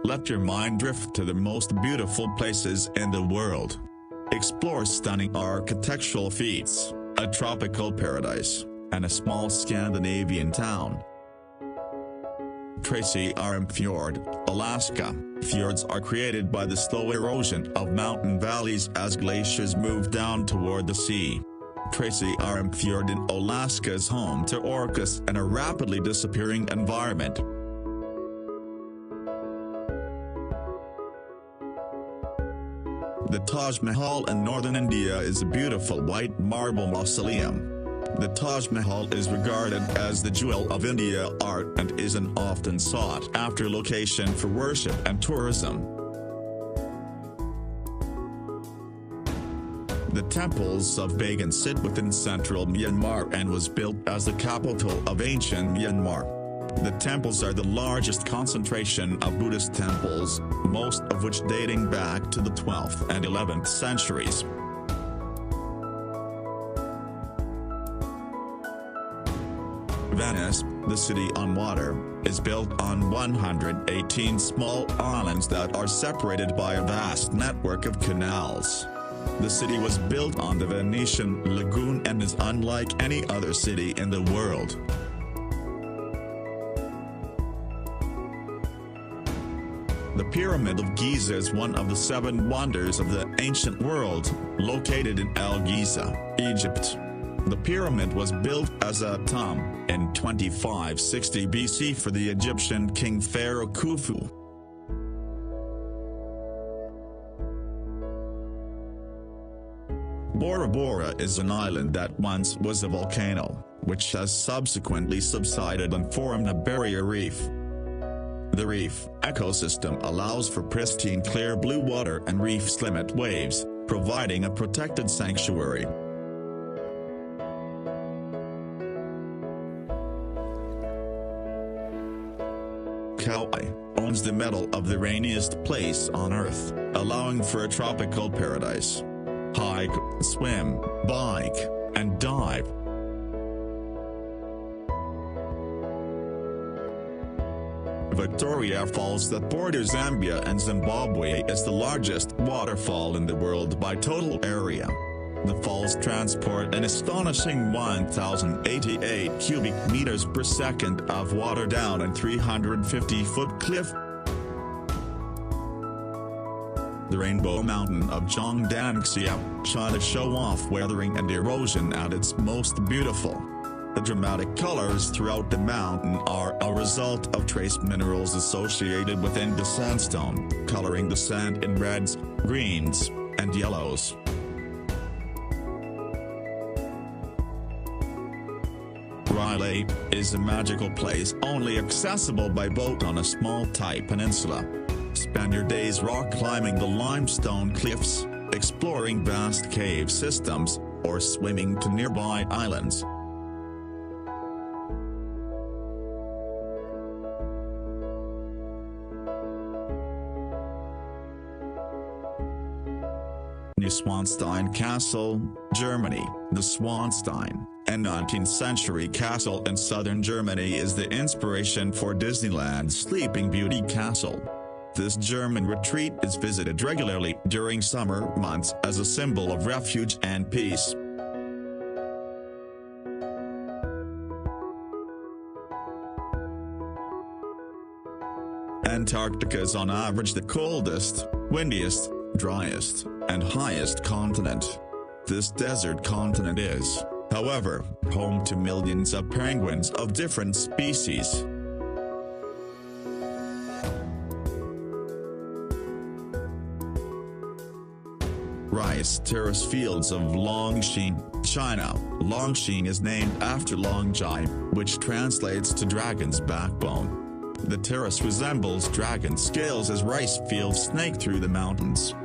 Let your mind drift to the most beautiful places in the world. Explore stunning architectural feats, a tropical paradise, and a small Scandinavian town. Tracy Arm Fjord, Alaska. Fjords are created by the slow erosion of mountain valleys as glaciers move down toward the sea. Tracy Arm Fjord in Alaska is home to orcas and a rapidly disappearing environment. The Taj Mahal in northern India is a beautiful white marble mausoleum. The Taj Mahal is regarded as the jewel of India art and is an often sought-after location for worship and tourism. The temples of Bagan sit within central Myanmar and was built as the capital of ancient Myanmar. The temples are the largest concentration of Buddhist temples, most of which dating back to the 12th and 11th centuries. Venice, the city on water, is built on 118 small islands that are separated by a vast network of canals. The city was built on the Venetian lagoon and is unlike any other city in the world. The Pyramid of Giza is one of the 7 wonders of the ancient world, located in El Giza, Egypt. The pyramid was built as a tomb in 2560 BC for the Egyptian king Pharaoh Khufu. Bora Bora is an island that once was a volcano, which has subsequently subsided and formed a barrier reef. The reef ecosystem allows for pristine clear blue water and reef's limit waves, providing a protected sanctuary. Kauai owns the medal of the rainiest place on Earth, allowing for a tropical paradise. Hike, swim, bike, and dive. Victoria Falls that borders Zambia and Zimbabwe is the largest waterfall in the world by total area. The falls transport an astonishing 1,088 cubic meters per second of water down a 350-foot cliff. The Rainbow Mountain of Zhangdanxia, China show off weathering and erosion at its most beautiful. The dramatic colors throughout the mountain are a result of trace minerals associated within the sandstone, coloring the sand in reds, greens, and yellows. Riley is a magical place only accessible by boat on a small tight peninsula. Spend your days rock climbing the limestone cliffs, exploring vast cave systems, or swimming to nearby islands. Neuschwanstein Castle, Germany. The Schwanstein, a 19th century castle in southern Germany, is the inspiration for Disneyland's Sleeping Beauty Castle. This German retreat is visited regularly during summer months as a symbol of refuge and peace. Antarctica is on average the coldest, windiest, driest, and highest continent. This desert continent is, however, home to millions of penguins of different species. Rice terrace fields of Longshan, China. Longshan is named after Longjai, which translates to dragon's backbone. The terrace resembles dragon scales as rice fields snake through the mountains.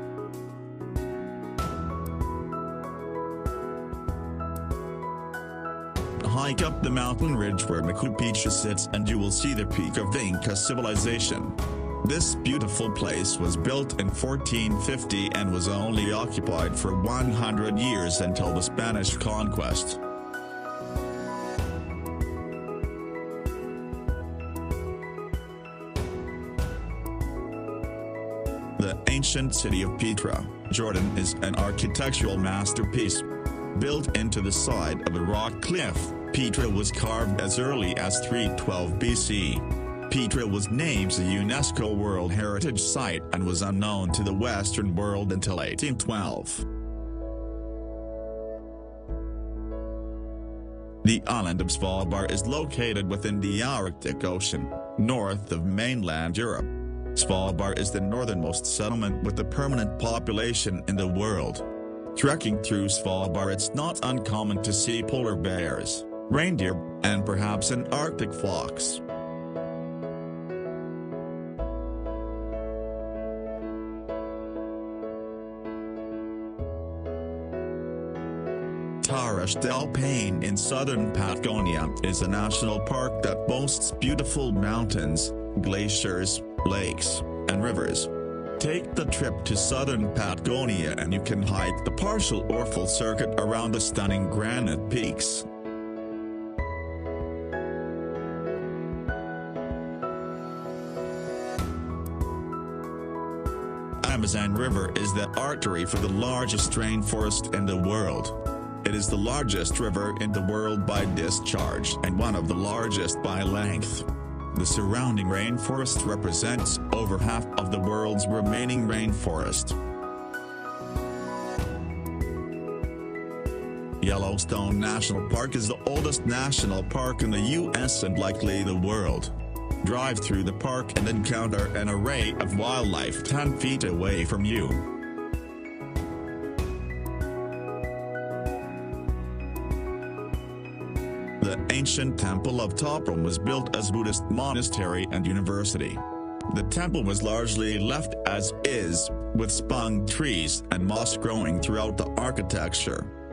Hike up the mountain ridge where Machu Picchu sits and you will see the peak of the Inca civilization. This beautiful place was built in 1450 and was only occupied for 100 years until the Spanish conquest. The ancient city of Petra, Jordan is an architectural masterpiece. Built into the side of a rock cliff, Petra was carved as early as 312 BC. Petra was named a UNESCO World Heritage Site and was unknown to the Western world until 1812. The island of Svalbard is located within the Arctic Ocean, north of mainland Europe. Svalbard is the northernmost settlement with a permanent population in the world. Trekking through Svalbard, it's not uncommon to see polar bears, reindeer, and perhaps an Arctic fox. Torres del Paine in southern Patagonia is a national park that boasts beautiful mountains, glaciers, lakes, and rivers. Take the trip to southern Patagonia and you can hike the partial or full circuit around the stunning granite peaks. Amazon River is the artery for the largest rainforest in the world. It is the largest river in the world by discharge and one of the largest by length. The surrounding rainforest represents over half of the world's remaining rainforest. Yellowstone National Park is the oldest national park in the U.S. and likely the world. Drive through the park and encounter an array of wildlife 10 feet away from you. The ancient Temple of Toprom was built as Buddhist monastery and university. The temple was largely left as is, with spung trees and moss growing throughout the architecture.